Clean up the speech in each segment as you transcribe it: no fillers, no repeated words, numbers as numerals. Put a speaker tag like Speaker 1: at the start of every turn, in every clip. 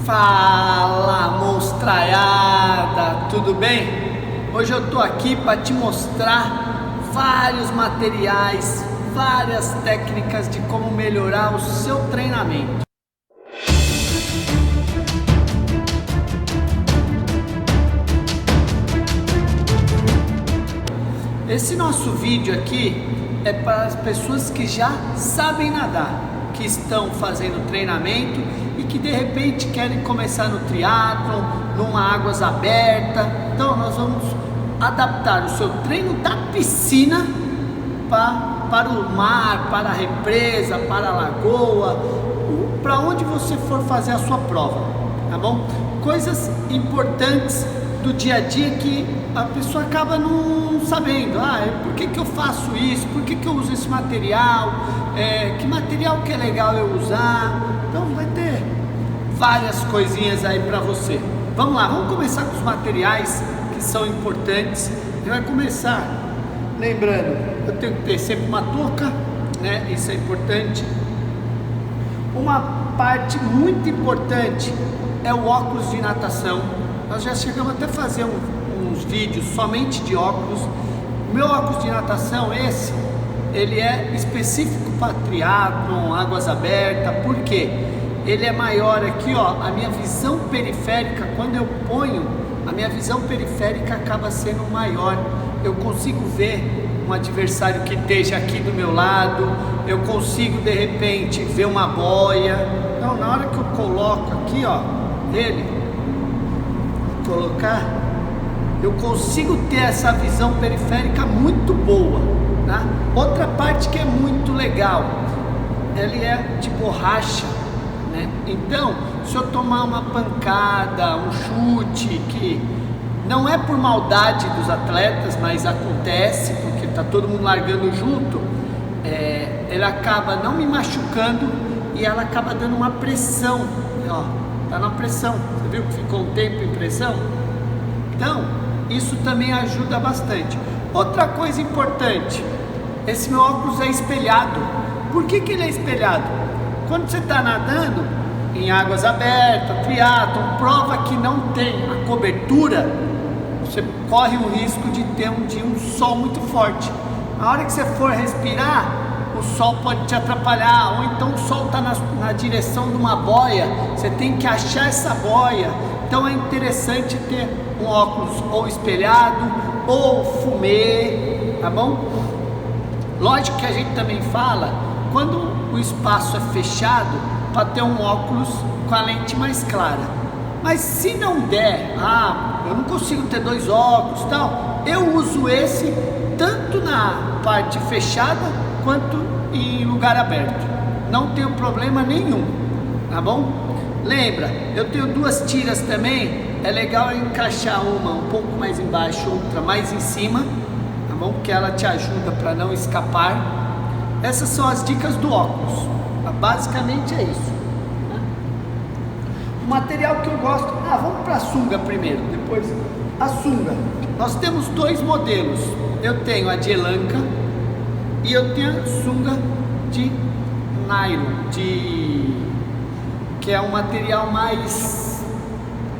Speaker 1: Fala, monstraiada, tudo bem? Hoje eu tô aqui para te mostrar vários materiais, várias técnicas de como melhorar o seu treinamento. Esse nosso vídeo aqui é para as pessoas que já sabem nadar, que estão fazendo treinamento e que de repente querem começar no triatlon, numa águas abertas. Então nós vamos adaptar o seu treino da piscina para o mar, para a represa, para a lagoa, para onde você for fazer a sua prova, tá bom? Coisas importantes do dia a dia que a pessoa acaba não sabendo. Por que eu faço isso? Por que eu uso esse material? Que material que é legal eu usar? Então vai ter várias coisinhas aí para você. Vamos lá, vamos começar com os materiais que são importantes. A gente vai começar lembrando, eu tenho que ter sempre uma touca, né? Isso é importante. Uma parte muito importante é o óculos de natação. Nós já chegamos até a fazer uns vídeos somente de óculos. O meu óculos de natação, ele é específico para triatlon, águas abertas. Por quê? Ele é maior aqui, ó, a minha visão periférica, quando eu ponho, a minha visão periférica acaba sendo maior. Eu consigo ver um adversário que esteja aqui do meu lado, eu consigo de repente ver uma boia. Então na hora que eu coloco aqui, ó, eu consigo ter essa visão periférica muito boa, tá? Outra parte que é muito legal, ele é de borracha, né? Então, se eu tomar uma pancada, um chute, que não é por maldade dos atletas, mas acontece, porque tá todo mundo largando junto, ele acaba não me machucando e ela acaba dando uma pressão, ó, tá na pressão, você viu que ficou um tempo em pressão? Então, isso também ajuda bastante. Outra coisa importante, esse meu óculos é espelhado. Por que ele é espelhado? Quando você está nadando em águas abertas, triatlon, prova que não tem a cobertura, você corre o risco de ter um dia um sol muito forte. Na hora que você for respirar, o sol pode te atrapalhar, ou então o sol está na direção de uma boia, você tem que achar essa boia. Então é interessante ter um óculos ou espelhado ou fumê, tá bom? Lógico que a gente também fala quando o espaço é fechado para ter um óculos com a lente mais clara. Mas se não der, eu não consigo ter dois óculos, tal, eu uso esse tanto na parte fechada quanto em lugar aberto. Não tenho problema nenhum, tá bom? Lembra, eu tenho duas tiras também. É legal encaixar uma um pouco mais embaixo, outra mais em cima, tá bom? Que ela te ajuda para não escapar. Essas são as dicas do óculos. Basicamente é isso. O material que eu gosto. Vamos para a sunga primeiro. Depois a sunga. Nós temos dois modelos. Eu tenho a de Elanca e eu tenho a sunga de nylon, que é um material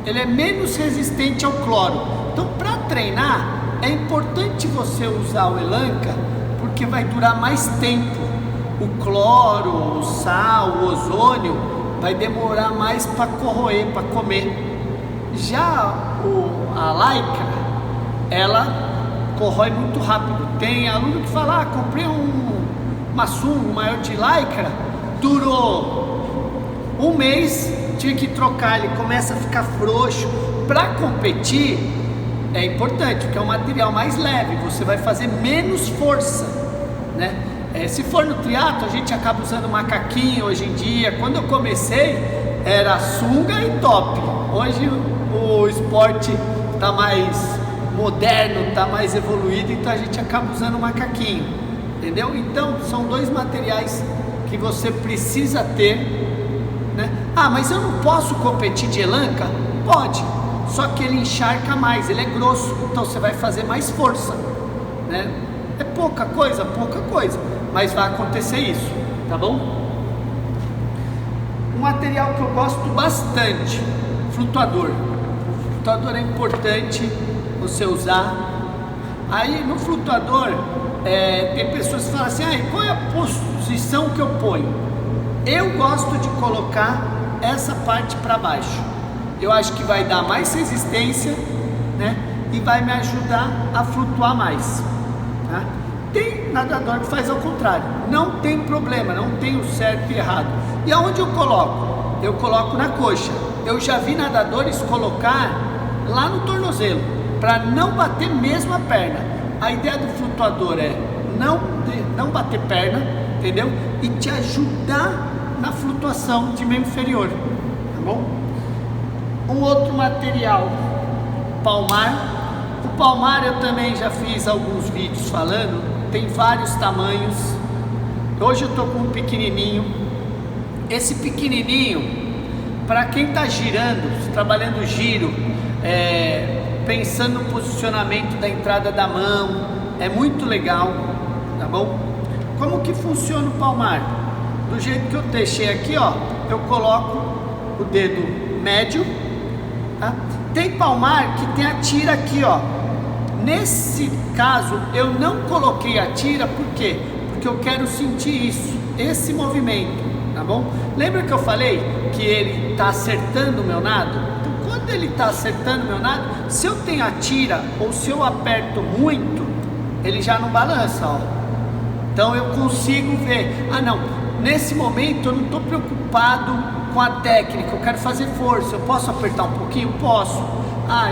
Speaker 1: ele é menos resistente ao cloro. Então, para treinar, é importante você usar o Elanca, porque vai durar mais tempo. O cloro, o sal, o ozônio vai demorar mais para corroer, para comer. Já a Lycra, ela corrói muito rápido. Tem aluno que fala, comprei uma sunga maior de Lycra, durou um mês, tinha que trocar, ele começa a ficar frouxo. Para competir é importante, porque é um material mais leve, você vai fazer menos força, né? Se for no triatlo, a gente acaba usando macaquinho hoje em dia. Quando eu comecei, era sunga e top. Hoje o esporte está mais moderno, está mais evoluído, então a gente acaba usando macaquinho, entendeu? Então são dois materiais que você precisa ter, né? Mas eu não posso competir de Elanca? Pode, só que ele encharca mais, ele é grosso, então você vai fazer mais força, né? É pouca coisa, mas vai acontecer isso, tá bom? Um material que eu gosto bastante, flutuador. Flutuador é importante você usar. Aí no flutuador, tem pessoas que falam assim, qual é a posição que eu ponho? Eu gosto de colocar essa parte para baixo. Eu acho que vai dar mais resistência, né? E vai me ajudar a flutuar mais, tá? Tem nadador que faz ao contrário, não tem problema, não tem o certo e errado. E aonde eu coloco? Eu coloco na coxa. Eu já vi nadadores colocar lá no tornozelo, para não bater mesmo a perna. A ideia do flutuador é não bater perna, entendeu? E te ajudar na flutuação de membro inferior, tá bom? Um outro material, palmar. O palmar eu também já fiz alguns vídeos falando, tem vários tamanhos. Hoje eu tô com um pequenininho. Esse pequenininho, para quem tá girando, trabalhando giro, pensando no posicionamento da entrada da mão, é muito legal, tá bom? Como que funciona o palmar? Do jeito que eu deixei aqui, ó, eu coloco o dedo médio, tá? Tem palmar que tem a tira aqui, ó. Nesse caso eu não coloquei a tira, por quê? Porque eu quero sentir isso, esse movimento, tá bom? Lembra que eu falei que ele tá acertando o meu nado? Então quando ele tá acertando o meu nado, se eu tenho a tira ou se eu aperto muito, ele já não balança, ó. Então eu consigo ver, não, nesse momento eu não estou preocupado com a técnica, eu quero fazer força, eu posso apertar um pouquinho? Posso.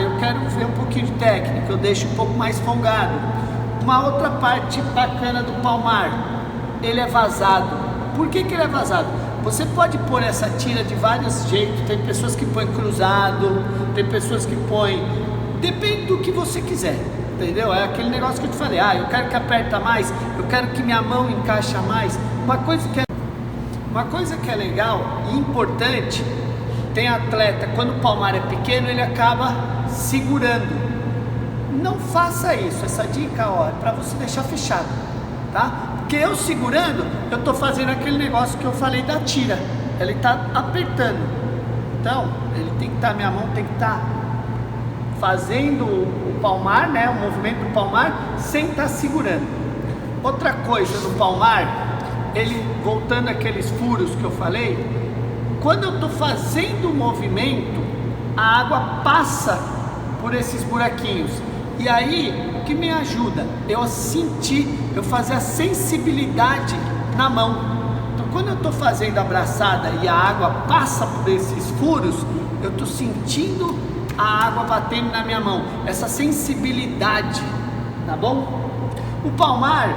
Speaker 1: Eu quero ver um pouquinho de técnica, eu deixo um pouco mais folgado. Uma outra parte bacana do palmar, ele é vazado. Por que ele é vazado? Você pode pôr essa tira de vários jeitos, tem pessoas que põem cruzado, tem pessoas que põem, depende do que você quiser, entendeu? É aquele negócio que eu te falei, eu quero que aperta mais, eu quero que minha mão encaixa mais. Uma coisa que é legal e importante, tem atleta, quando o palmar é pequeno, ele acaba segurando. Não faça isso, essa dica, ó, é para você deixar fechado, tá? Porque eu segurando, eu tô fazendo aquele negócio que eu falei da tira, ele tá apertando. Então, ele tem que estar, minha mão tem que estar fazendo o palmar, né, o movimento do palmar, sem estar segurando. Outra coisa no palmar, ele, voltando àqueles furos que eu falei, quando eu estou fazendo o movimento, a água passa por esses buraquinhos. E aí, o que me ajuda? Eu sentir, eu fazer a sensibilidade na mão. Então, quando eu estou fazendo a braçada e a água passa por esses furos, eu estou sentindo a água batendo na minha mão. Essa sensibilidade, tá bom? O palmar,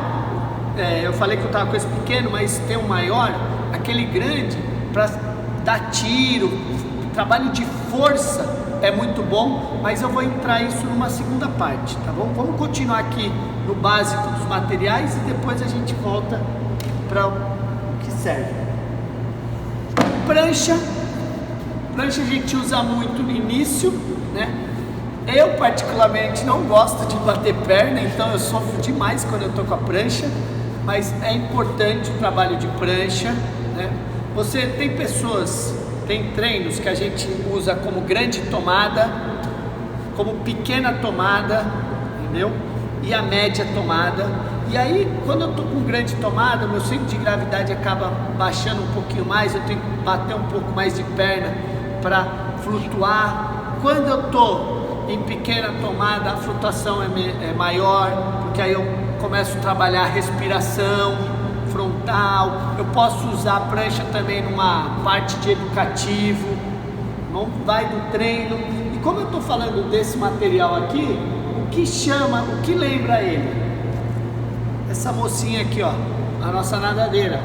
Speaker 1: eu falei que eu estava com esse pequeno, mas tem um maior, aquele grande, para dar tiro, trabalho de força é muito bom, mas eu vou entrar isso numa segunda parte, tá bom? Vamos continuar aqui no básico dos materiais e depois a gente volta para o que serve. Prancha a gente usa muito no início, né? Eu particularmente não gosto de bater perna, então eu sofro demais quando eu tô com a prancha, mas é importante o trabalho de prancha, né? Você tem pessoas, tem treinos que a gente usa como grande tomada, como pequena tomada, entendeu? E a média tomada. E aí, quando eu tô com grande tomada, meu centro de gravidade acaba baixando um pouquinho mais, eu tenho que bater um pouco mais de perna para flutuar. Quando eu tô em pequena tomada, a flutuação é maior, porque aí eu começo a trabalhar a respiração frontal. Eu posso usar a prancha também numa parte de educativo, não vai do treino. E como eu estou falando desse material aqui, o que lembra ele? Essa mocinha aqui, ó, a nossa nadadeira.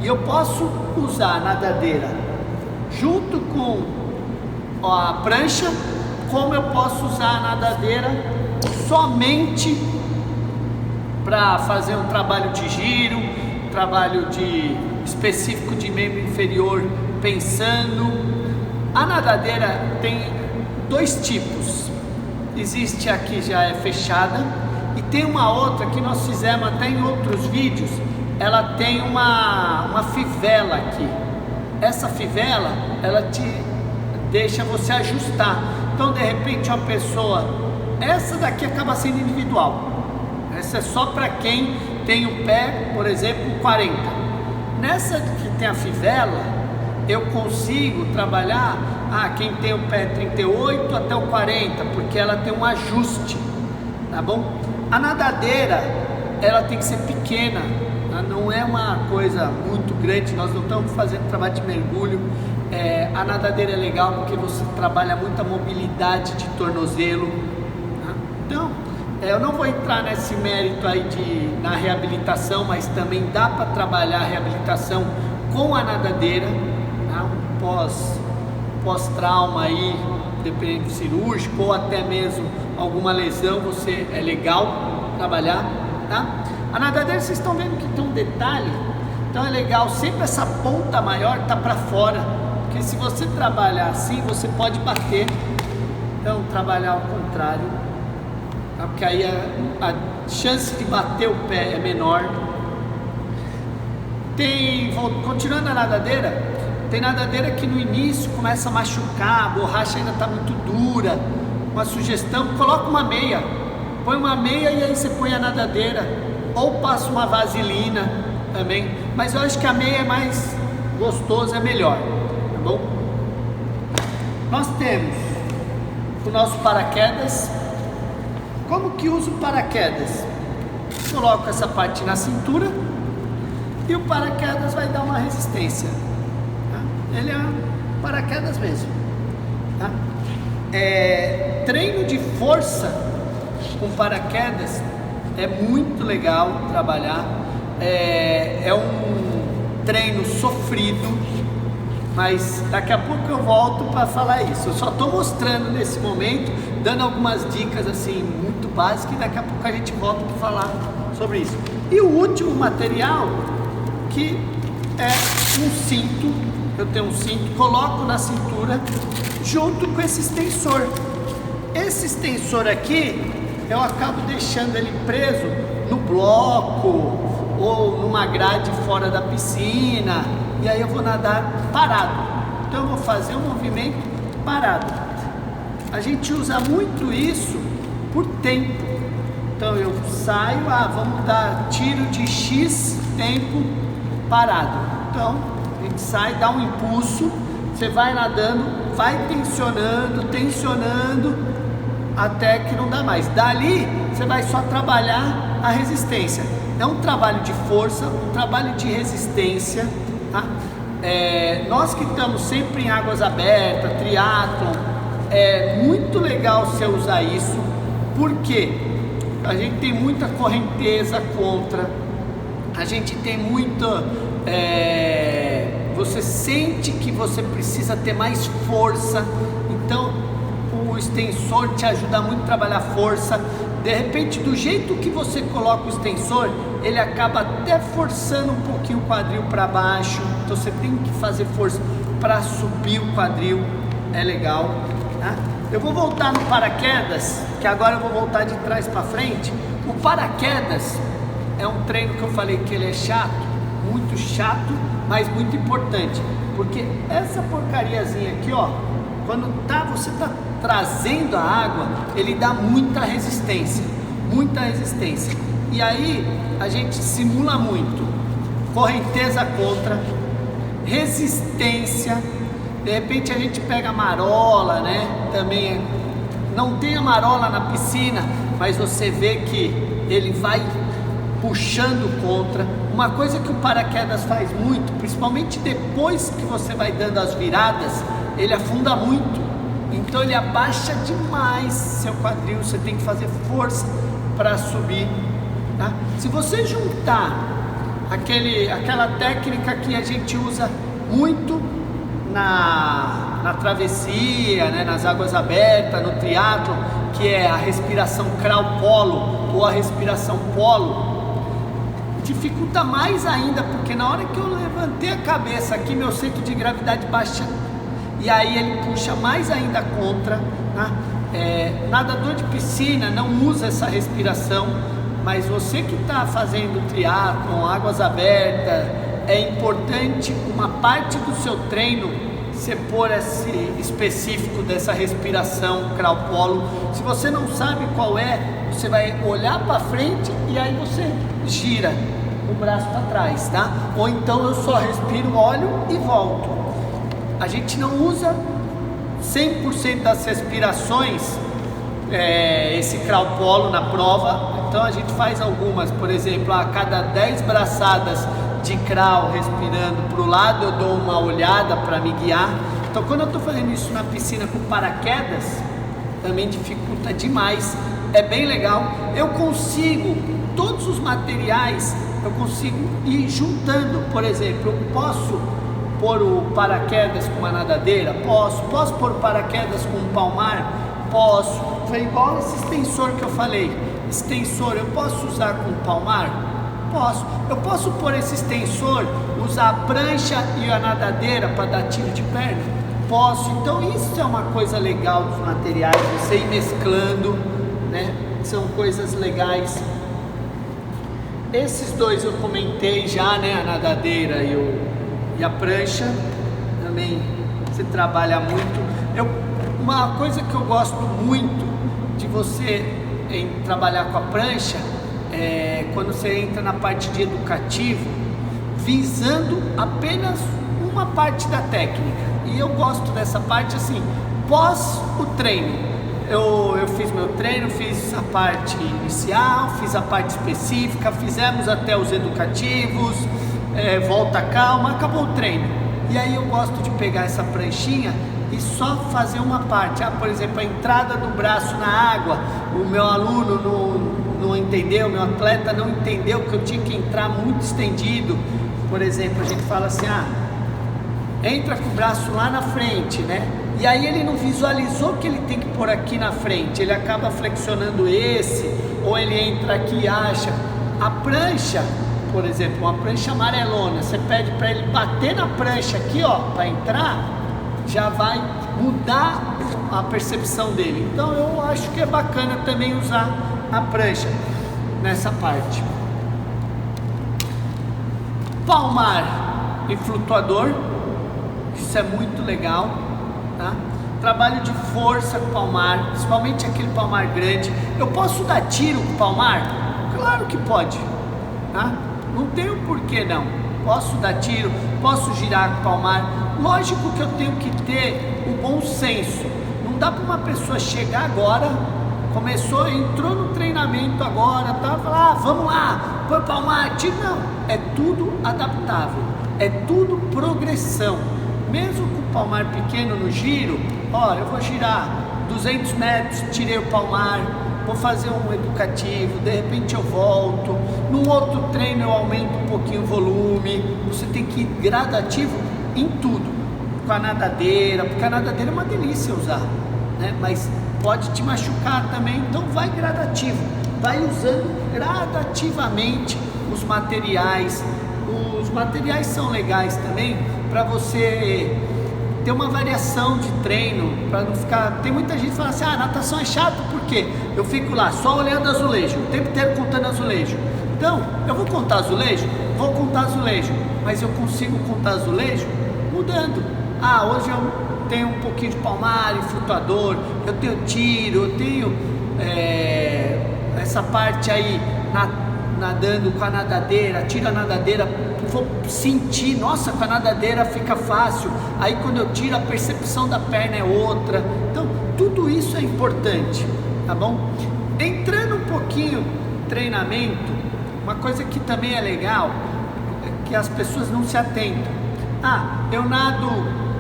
Speaker 1: E eu posso usar a nadadeira junto com a prancha, como eu posso usar a nadadeira somente para fazer um trabalho de giro, trabalho específico de membro inferior, pensando. A nadadeira tem dois tipos. Existe a que já é fechada e tem uma outra que nós fizemos até em outros vídeos. Ela tem uma fivela aqui. essa fivela, ela te deixa você ajustar. Então, de repente, uma pessoa, essa daqui acaba sendo individual. Essa é só para quem tem o pé, por exemplo, 40. Nessa que tem a fivela, eu consigo trabalhar, quem tem o pé 38 até o 40, porque ela tem um ajuste, tá bom? A nadadeira, ela tem que ser pequena, não é uma coisa muito grande, nós não estamos fazendo trabalho de mergulho. A nadadeira é legal porque você trabalha muita mobilidade de tornozelo, tá? Então, eu não vou entrar nesse mérito aí na reabilitação, mas também dá para trabalhar a reabilitação com a nadadeira, tá? Um pós-trauma aí, dependendo do cirúrgico ou até mesmo alguma lesão, é legal trabalhar, tá? A nadadeira, vocês estão vendo que tem um detalhe, então é legal, sempre essa ponta maior tá para fora, porque se você trabalhar assim, você pode bater. Então, trabalhar ao contrário, porque aí a chance de bater o pé é menor. Continuando a nadadeira, tem nadadeira que no início começa a machucar, a borracha ainda está muito dura. Uma sugestão, coloca uma meia, põe uma meia e aí você põe a nadadeira, ou passa uma vaselina também, mas eu acho que a meia é mais gostosa, é melhor, tá bom? Nós temos o nosso paraquedas. Como que uso o paraquedas? Coloco essa parte na cintura e o paraquedas vai dar uma resistência, tá? Ele é um paraquedas mesmo, tá? Treino de força com paraquedas é muito legal trabalhar. É um treino sofrido, mas daqui a pouco eu volto para falar isso. Eu só estou mostrando nesse momento, dando algumas dicas assim muito básicas, e daqui a pouco a gente volta para falar sobre isso. E o último material, que é um cinto. Eu tenho um cinto, coloco na cintura junto com esse extensor. Esse extensor aqui, eu acabo deixando ele preso no bloco ou numa grade fora da piscina, e aí eu vou nadar parado. Então eu vou fazer um movimento parado. A gente usa muito isso por tempo. Então eu saio, vamos dar tiro de X tempo parado. Então a gente sai, dá um impulso, você vai nadando, vai tensionando até que não dá mais. Dali você vai só trabalhar a resistência. É um trabalho de força, um trabalho de resistência, tá? Nós que estamos sempre em águas abertas, triatlon, é muito legal você usar isso, porque a gente tem muita correnteza contra, a gente tem muita... você sente que você precisa ter mais força, então o extensor te ajuda muito a trabalhar força. De repente, do jeito que você coloca o extensor, ele acaba até forçando um pouquinho o quadril para baixo, então você tem que fazer força para subir o quadril, é legal, tá? Eu vou voltar no paraquedas, que agora eu vou voltar de trás para frente. O paraquedas é um treino que eu falei que ele é chato, muito chato, mas muito importante, porque essa porcariazinha aqui, ó, quando você tá trazendo a água, ele dá muita resistência, e aí a gente simula muito correnteza contra, resistência. De repente a gente pega a marola, né? Também não tem a marola na piscina, mas você vê que ele vai puxando contra. Uma coisa que o paraquedas faz muito, principalmente depois que você vai dando as viradas, ele afunda muito, então ele abaixa demais seu quadril, você tem que fazer força para subir, tá? Se você juntar aquela técnica que a gente usa muito na travessia, né, nas águas abertas, no triatlon, que é a respiração crawl-polo ou a respiração polo, dificulta mais ainda, porque na hora que eu levantei a cabeça aqui, meu centro de gravidade baixa, e aí ele puxa mais ainda contra, né? Nadador de piscina não usa essa respiração, mas você que está fazendo triatlon, águas abertas, é importante uma parte do seu treino você pôr esse específico dessa respiração crawl polo. Se você não sabe qual é, você vai olhar para frente e aí você gira o braço para trás, tá? Ou então eu só respiro, olho e volto. A gente não usa 100% das respirações, esse crawl polo na prova, então a gente faz algumas, por exemplo, a cada 10 braçadas de crawl respirando para o lado, eu dou uma olhada para me guiar. Então quando eu estou fazendo isso na piscina com paraquedas, também dificulta demais, é bem legal. Eu consigo, todos os materiais, eu consigo ir juntando. Por exemplo, eu posso pôr o paraquedas com uma nadadeira? Posso pôr o paraquedas com um palmar? Posso. Foi igual esse extensor que eu falei. Extensor, eu posso usar com palmar? Posso. Eu posso pôr esse extensor, usar a prancha e a nadadeira para dar tiro de perna? Posso. Então isso é uma coisa legal dos materiais, você ir mesclando, né? São coisas legais. Esses dois eu comentei já, né? A nadadeira e a prancha. Também você trabalha muito. Uma coisa que eu gosto muito de você trabalhar com a prancha é quando você entra na parte de educativo, visando apenas uma parte da técnica. E eu gosto dessa parte assim, pós o treino. Eu fiz meu treino, fiz a parte inicial, fiz a parte específica, fizemos até os educativos, volta calma, acabou o treino. E aí eu gosto de pegar essa pranchinha e só fazer uma parte. Por exemplo, a entrada do braço na água, o meu aluno não entendeu, o meu atleta não entendeu que eu tinha que entrar muito estendido. Por exemplo, a gente fala assim, entra com o braço lá na frente, né? E aí ele não visualizou que ele tem que pôr aqui na frente, ele acaba flexionando ou ele entra aqui e acha. A prancha, por exemplo, uma prancha amarelona, você pede para ele bater na prancha aqui, ó, para entrar, já vai mudar a percepção dele. Então eu acho que é bacana também usar a prancha nessa parte. Palmar e flutuador, isso é muito legal, tá? Trabalho de força com palmar, principalmente aquele palmar grande. Eu posso dar tiro com palmar? Claro que pode, tá? Não tem o porquê não. Posso dar tiro, posso girar com palmar. Lógico que eu tenho que ter o bom senso. Não dá para uma pessoa chegar agora, entrou no treinamento agora, tá? Falar, vamos lá, põe palmar, tiro. Não, é tudo adaptável, é tudo progressão. Mesmo com o palmar pequeno no giro, eu vou girar 200 metros, tirei o palmar, vou fazer um educativo, de repente eu volto, no outro treino eu aumento um pouquinho o volume. Você tem que ir gradativo em tudo, com a nadadeira, porque a nadadeira é uma delícia usar, né? Mas pode te machucar também, então vai gradativo, vai usando gradativamente os materiais. Os materiais são legais também para você ter uma variação de treino, para não ficar. Tem muita gente que fala assim, natação é chato porque eu fico lá só olhando azulejo, o tempo inteiro contando azulejo. Então, eu vou contar azulejo? Vou contar azulejo, mas eu consigo contar azulejo mudando. Hoje eu tenho um pouquinho de palmar e flutuador, eu tenho tiro, eu tenho essa parte aí nadando com a nadadeira, tiro a nadadeira, vou sentir, nossa, com a nadadeira fica fácil, aí quando eu tiro a percepção da perna é outra. Então tudo isso é importante, tá bom? Entrando um pouquinho em treinamento, uma coisa que também é legal, é que as pessoas não se atentam. Eu nado,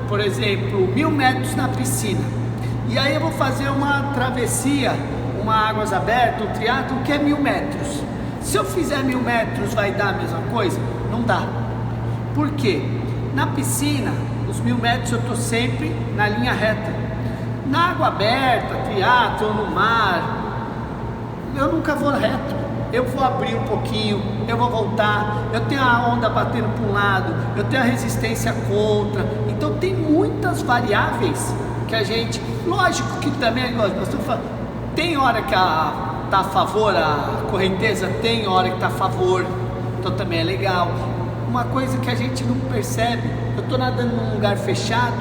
Speaker 1: por exemplo, 1000 metros na piscina, e aí eu vou fazer uma travessia, uma águas abertas, um triatlo que é 1000 metros. Se eu fizer 1000 metros, vai dar a mesma coisa? Não dá. Por quê? Na piscina, os 1000 metros eu estou sempre na linha reta. Na água aberta, triatlo, no mar, eu nunca vou reto. Eu vou abrir um pouquinho, eu vou voltar, eu tenho a onda batendo para um lado, eu tenho a resistência contra. Então tem muitas variáveis que a gente... Lógico que também, nós estamos falando, tem hora que está a favor, a correnteza tem hora que está a favor, então também é legal. uma coisa que a gente não percebe. Eu estou nadando num lugar fechado,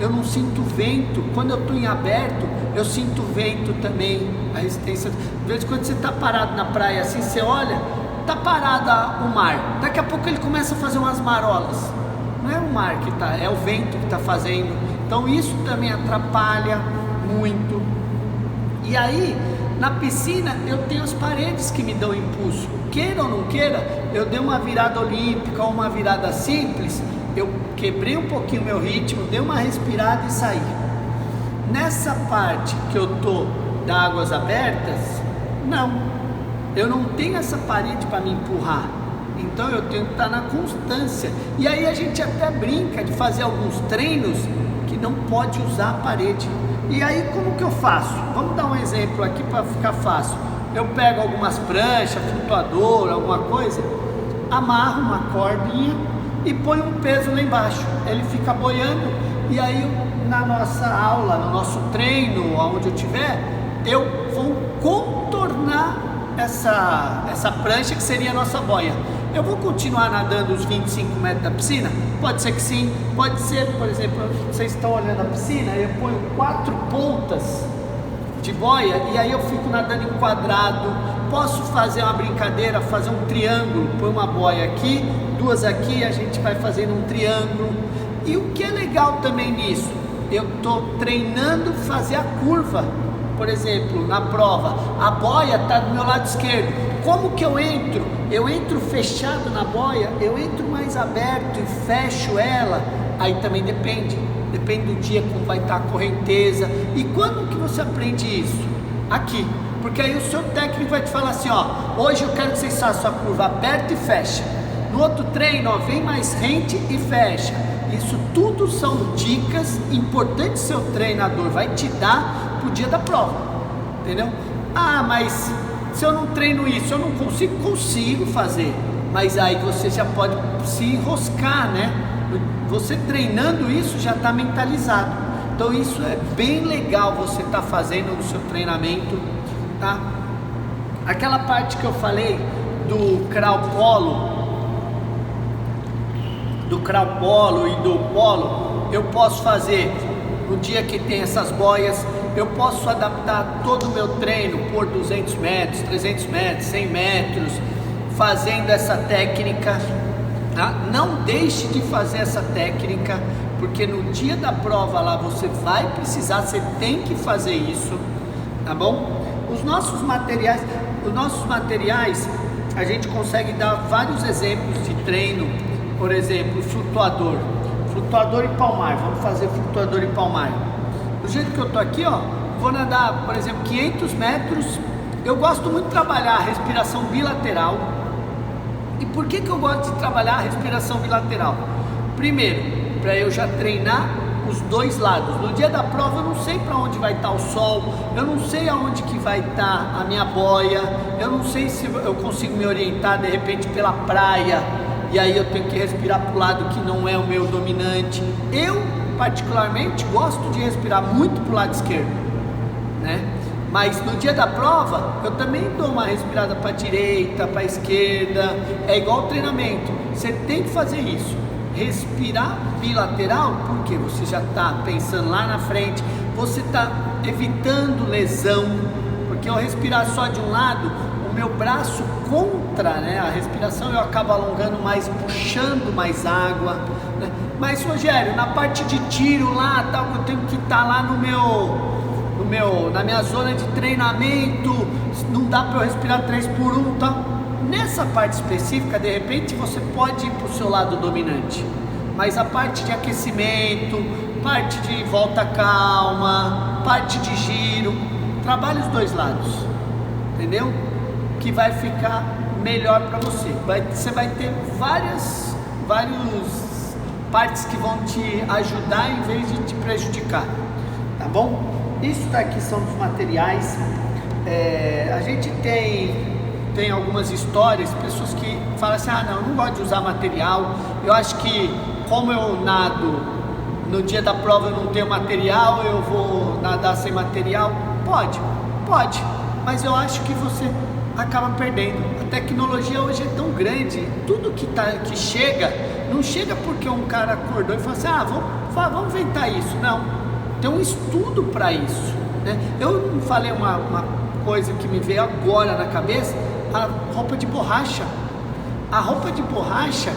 Speaker 1: eu não sinto vento. Quando eu estou em aberto, eu sinto vento também, a resistência. De vez em quando você está parado na praia assim, você olha, está parado o mar, daqui a pouco ele começa a fazer umas marolas. Não é o mar que está, é o vento que está fazendo. Então isso também atrapalha muito. E aí, na piscina, eu tenho as paredes que me dão impulso. Queira ou não queira, eu dei uma virada olímpica ou uma virada simples, eu quebrei um pouquinho o meu ritmo, dei uma respirada e saí. Nessa parte que eu tô das águas abertas, não, eu não tenho essa parede para me empurrar. Então eu tenho que estar na constância. E aí a gente até brinca de fazer alguns treinos que não pode usar a parede. E aí como que eu faço? Vamos dar um exemplo aqui para ficar fácil. Eu pego algumas pranchas, flutuador, alguma coisa, amarro uma cordinha e ponho um peso lá embaixo. Ele fica boiando e aí na nossa aula, no nosso treino, aonde eu estiver, eu vou contornar essa prancha que seria a nossa boia. Eu vou continuar nadando os 25 metros da piscina? Pode ser que sim, pode ser, por exemplo, vocês estão olhando a piscina, eu ponho 4 pontas de boia e aí eu fico nadando em quadrado. Posso fazer uma brincadeira, fazer um triângulo, põe uma boia aqui, 2 aqui, a gente vai fazendo um triângulo. E o que é legal também nisso? Eu estou treinando fazer a curva. Por exemplo, na prova, a boia está do meu lado esquerdo. Como que eu entro? Eu entro fechado na boia, eu entro mais aberto e fecho ela. Aí também depende do dia como vai estar a correnteza. E quando que você aprende isso? Aqui, porque aí o seu técnico vai te falar assim, ó, hoje eu quero que você faça a curva aberta e fecha. No outro treino, ó, vem mais rente e fecha. Isso tudo são dicas importantes que seu treinador vai te dar pro dia da prova, entendeu? Ah, mas se eu não treino isso, eu não consigo fazer. Mas aí você já pode se enroscar, né? Você treinando isso já está mentalizado. Então isso é bem legal você tá fazendo no seu treinamento, tá? Aquela parte que eu falei do crawl polo e do polo, eu posso fazer no dia que tem essas boias. Eu posso adaptar todo o meu treino por 200 metros, 300 metros, 100 metros, fazendo essa técnica, tá? Não deixe de fazer essa técnica, porque no dia da prova lá você vai precisar, você tem que fazer isso, tá bom? Os nossos materiais, a gente consegue dar vários exemplos de treino. Por exemplo, flutuador e palmar. Vamos fazer flutuador e palmar. Do jeito que eu tô aqui, ó, vou nadar, por exemplo, 500 metros. Eu gosto muito de trabalhar a respiração bilateral. E por que eu gosto de trabalhar a respiração bilateral? Primeiro, para eu já treinar os dois lados. No dia da prova eu não sei para onde vai estar o sol, eu não sei aonde que vai estar a minha boia, eu não sei se eu consigo me orientar de repente pela praia, e aí eu tenho que respirar para o lado que não é o meu dominante. Eu particularmente gosto de respirar muito para o lado esquerdo, né? Mas no dia da prova eu também dou uma respirada para a direita, para a esquerda. É igual o treinamento, você tem que fazer isso. Respirar bilateral, porque você já está pensando lá na frente, você está evitando lesão, porque ao respirar só de um lado, o meu braço contra, né, a respiração, eu acabo alongando mais, puxando mais água, né? Mas Rogério, na parte de tiro lá, tal, eu tenho que estar lá na minha zona de treinamento, não dá para eu respirar 3x1, tal. Nessa parte específica, de repente, você pode ir para o seu lado dominante, mas a parte de aquecimento, parte de volta calma, parte de giro, trabalhe os dois lados, entendeu? Que vai ficar melhor para você. Você vai ter várias partes que vão te ajudar em vez de te prejudicar, tá bom? Isso daqui são os materiais. A gente tem algumas histórias, pessoas que falam assim, não, eu não gosto de usar material, eu acho que como eu nado no dia da prova eu não tenho material, eu vou nadar sem material. Pode, mas eu acho que você acaba perdendo. tecnologia hoje é tão grande, tudo que chega, não chega porque um cara acordou e falou assim, vamos inventar isso. Não, tem um estudo para isso, né? Eu falei uma coisa que me veio agora na cabeça, a roupa de borracha. A roupa de borracha,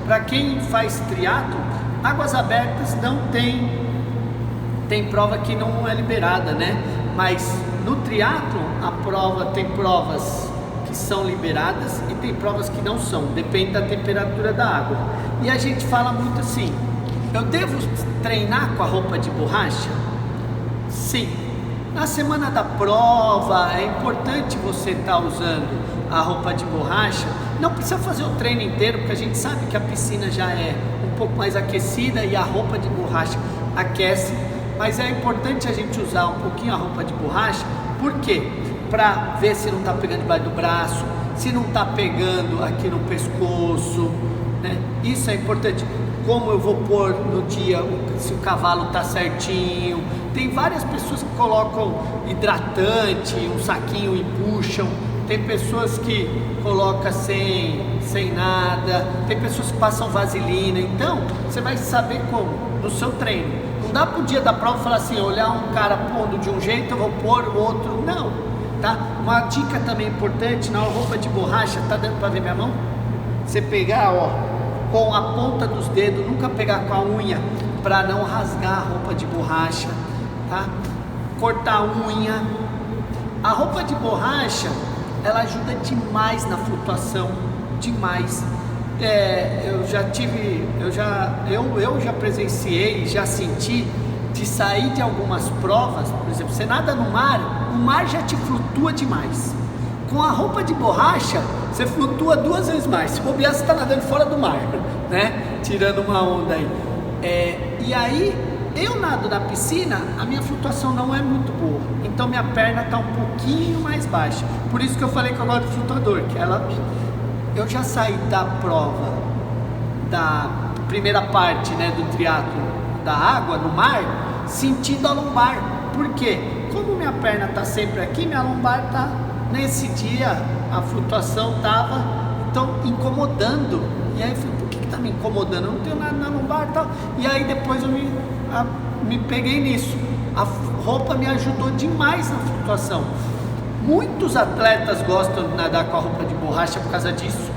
Speaker 1: para quem faz triatlo, águas abertas não tem prova que não é liberada, né? Mas no triatlo a prova tem provas que são liberadas e tem provas que não são, depende da temperatura da água. E a gente fala muito assim, eu devo treinar com a roupa de borracha? Sim. Na semana da prova é importante você estar usando a roupa de borracha. Não precisa fazer o treino inteiro, porque a gente sabe que a piscina já é um pouco mais aquecida e a roupa de borracha aquece. Mas é importante a gente usar um pouquinho a roupa de borracha. Por quê? Para ver se não está pegando debaixo do braço, se não está pegando aqui no pescoço, né? Isso é importante. Como eu vou pôr no dia, se o cavalo está certinho. Tem várias pessoas que colocam hidratante, um saquinho e puxam. Tem pessoas que colocam sem nada. Tem pessoas que passam vaselina. Então, você vai saber como? No seu treino. Não dá para o dia da prova falar assim, olhar um cara pondo de um jeito, eu vou pôr o outro. Não, tá? Uma dica também importante, na roupa de borracha, tá dando para ver minha mão? Você pegar, ó, com a ponta dos dedos, nunca pegar com a unha, para não rasgar a roupa de borracha, tá? Cortar a unha. A roupa de borracha, ela ajuda demais na flutuação, demais. Eu já presenciei, já senti de sair de algumas provas, por exemplo, você nada no mar, o mar já te flutua demais. Com a roupa de borracha, você flutua 2 vezes mais. Se bobear, você está nadando fora do mar, né? Tirando uma onda aí. E aí, eu nado na piscina, a minha flutuação não é muito boa. Então, minha perna está um pouquinho mais baixa. Por isso que eu falei que eu gosto do flutuador, que eu já saí da prova, da primeira parte, né, do triatlo da água, no mar, sentindo a lombar. Por quê? Como minha perna está sempre aqui, minha lombar está... Nesse dia a flutuação estava incomodando. E aí eu falei, por que está me incomodando? Eu não tenho nada na lombar e tal. E aí depois eu me peguei nisso. A roupa me ajudou demais na flutuação. Muitos atletas gostam de nadar com a roupa de borracha por causa disso.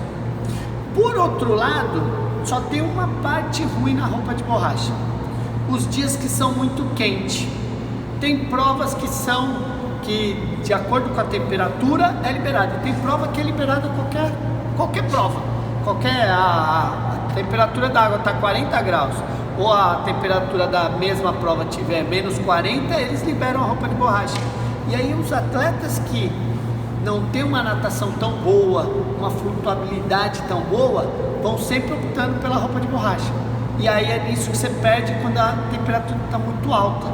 Speaker 1: Por outro lado, só tem uma parte ruim na roupa de borracha. Os dias que são muito quentes. Tem provas que de acordo com a temperatura é liberado. Tem prova que é liberada qualquer prova. A temperatura da água está 40 graus ou a temperatura da mesma prova tiver menos 40, eles liberam a roupa de borracha. E aí os atletas que não tem uma natação tão boa, uma flutuabilidade tão boa, vão sempre optando pela roupa de borracha. E aí é nisso que você perde quando a temperatura está muito alta.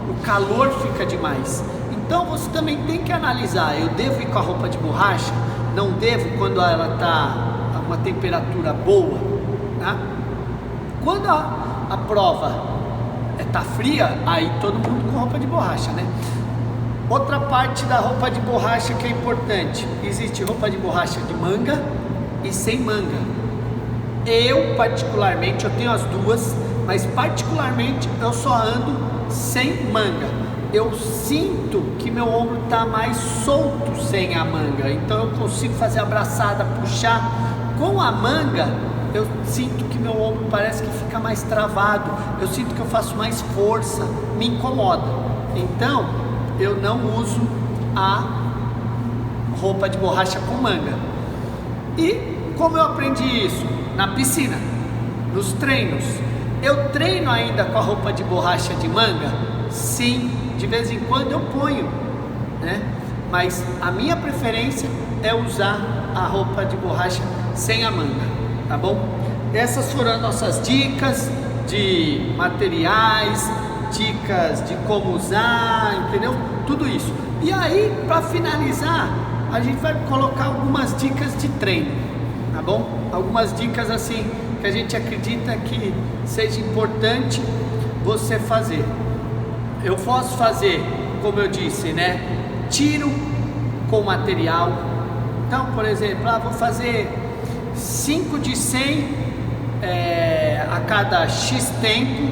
Speaker 1: O calor fica demais. Então você também tem que analisar, eu devo ir com a roupa de borracha? Não devo quando ela está a uma temperatura boa, tá? Quando a prova está fria, aí todo mundo com roupa de borracha, né? Outra parte da roupa de borracha que é importante, existe roupa de borracha de manga e sem manga. Eu particularmente, eu tenho as duas, mas particularmente eu só ando sem manga. Eu sinto que meu ombro está mais solto sem a manga, então eu consigo fazer abraçada, puxar. Com a manga, eu sinto que meu ombro parece que fica mais travado, eu sinto que eu faço mais força, me incomoda. Então, eu não uso a roupa de borracha com manga. E como eu aprendi isso? Na piscina, nos treinos. Eu treino ainda com a roupa de borracha de manga? Sim. De vez em quando eu ponho, né? Mas a minha preferência é usar a roupa de borracha sem a manga, tá bom? Essas foram as nossas dicas de materiais, dicas de como usar, entendeu? Tudo isso. E aí, para finalizar, a gente vai colocar algumas dicas de treino, tá bom? Algumas dicas assim que a gente acredita que seja importante você fazer. Eu posso fazer, como eu disse, né? Tiro com material, Então, por exemplo, vou fazer 5 de 100 a cada X tempo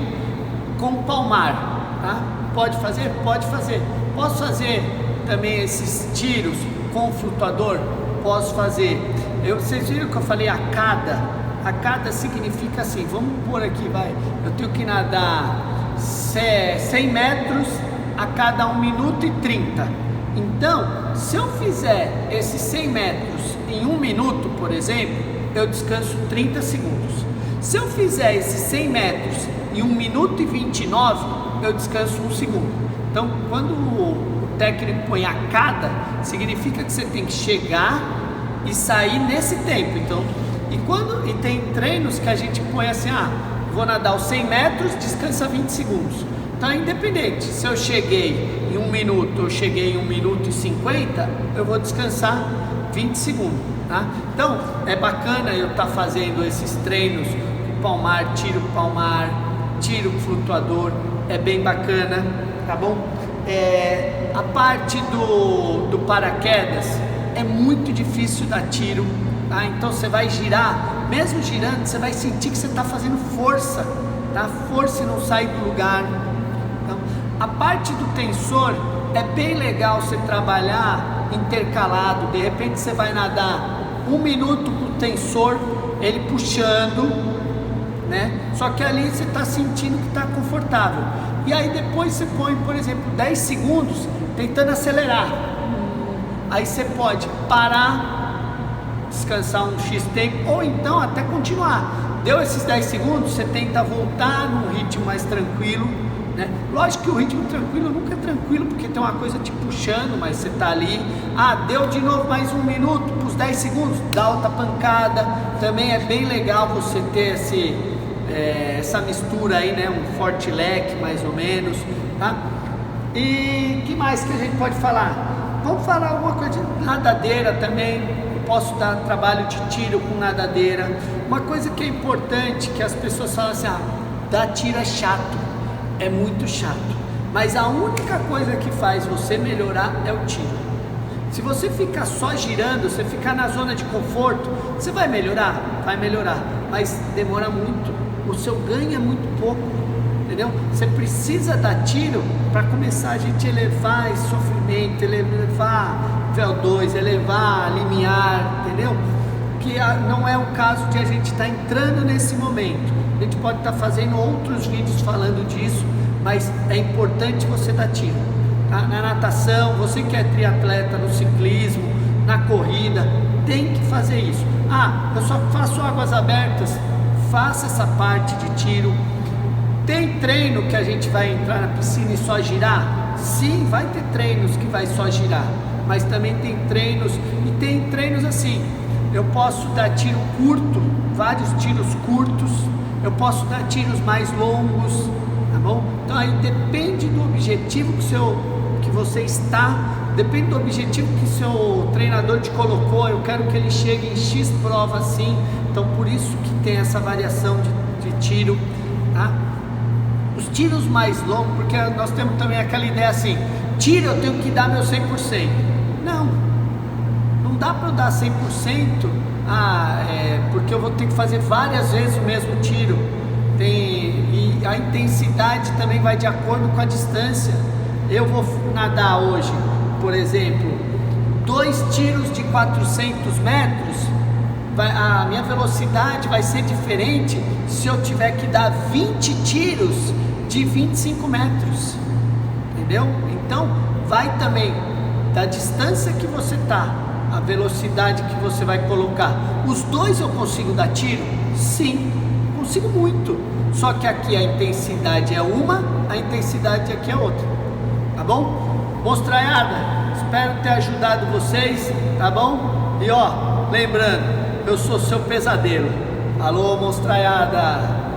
Speaker 1: com palmar, tá? Pode fazer? Pode fazer. Posso fazer também esses tiros com flutuador? Posso fazer. Vocês viram que eu falei a cada? A cada significa assim, vamos pôr aqui, vai. Eu tenho que nadar 100 metros a cada 1 minuto e 30. Então, se eu fizer esses 100 metros em 1 minuto, por exemplo, eu descanso 30 segundos. Se eu fizer esses 100 metros em 1 minuto e 29, eu descanso 1 segundo. Então, quando o técnico põe a cada, significa que você tem que chegar e sair nesse tempo. Então, e tem treinos que a gente põe assim, vou nadar os 100 metros, descansa 20 segundos. Então é independente, se eu cheguei em 1 minuto, eu cheguei em 1 minuto e 50, eu vou descansar 20 segundos, tá? Então é bacana eu estar fazendo esses treinos com palmar, tiro flutuador, é bem bacana, tá bom? A parte do paraquedas é muito difícil dar tiro, tá? Então você vai girar, mesmo girando, você vai sentir que você está fazendo força, tá? Força e não sai do lugar. Então, a parte do tensor é bem legal você trabalhar intercalado. De repente você vai nadar 1 minuto com o tensor, ele puxando, né? Só que ali você está sentindo que está confortável. E aí depois você põe, por exemplo, 10 segundos tentando acelerar. Aí você pode parar, descansar um X tempo, ou então até continuar. Deu esses 10 segundos, você tenta voltar num ritmo mais tranquilo, né? Lógico que o ritmo tranquilo nunca é tranquilo, porque tem uma coisa te puxando, mas você tá ali. Deu de novo mais 1 minuto, para os 10 segundos, dá outra pancada. Também é bem legal você ter essa mistura aí, né? Um forte leque mais ou menos, tá? E que mais que a gente pode falar? Vamos falar alguma coisa de nadadeira também. Eu posso dar trabalho de tiro com nadadeira. Uma coisa que é importante, que as pessoas falam assim, dar tiro é chato, é muito chato, mas a única coisa que faz você melhorar é o tiro. Se você ficar só girando, você ficar na zona de conforto, você vai melhorar? Vai melhorar, mas demora muito, o seu ganho é muito pouco, entendeu? Você precisa dar tiro para começar a gente elevar esse sofrimento, elevar VO2, elevar limiar, entendeu? Que não é o caso de a gente estar entrando nesse momento. A gente pode estar fazendo outros vídeos falando disso, mas é importante você dar tiro, tá? Na natação, você que é triatleta, no ciclismo, na corrida, tem que fazer isso. Eu só faço águas abertas, faça essa parte de tiro. Tem treino que a gente vai entrar na piscina e só girar? Sim, vai ter treinos que vai só girar, mas também tem treinos, e tem treinos assim, eu posso dar tiro curto, vários tiros curtos, eu posso dar tiros mais longos, tá bom? Então aí depende do objetivo que você está, depende do objetivo que seu treinador te colocou. Eu quero que ele chegue em X prova assim, então por isso que tem essa variação de tiro, tá? Os tiros mais longos, porque nós temos também aquela ideia assim, tiro eu tenho que dar meu 100%. Não dá para eu dar 100%, porque eu vou ter que fazer várias vezes o mesmo tiro. E a intensidade também vai de acordo com a distância. Eu vou nadar hoje, por exemplo, 2 tiros de 400 metros, a minha velocidade vai ser diferente se eu tiver que dar 20 tiros de 25 metros, entendeu? Então vai também da distância que você está, a velocidade que você vai colocar. Os dois eu consigo dar tiro? Sim, consigo muito, só que aqui a intensidade é uma, a intensidade aqui é outra, tá bom? Mostraiada, espero ter ajudado vocês, tá bom? E lembrando, eu sou seu pesadelo. Alô, mostraiada!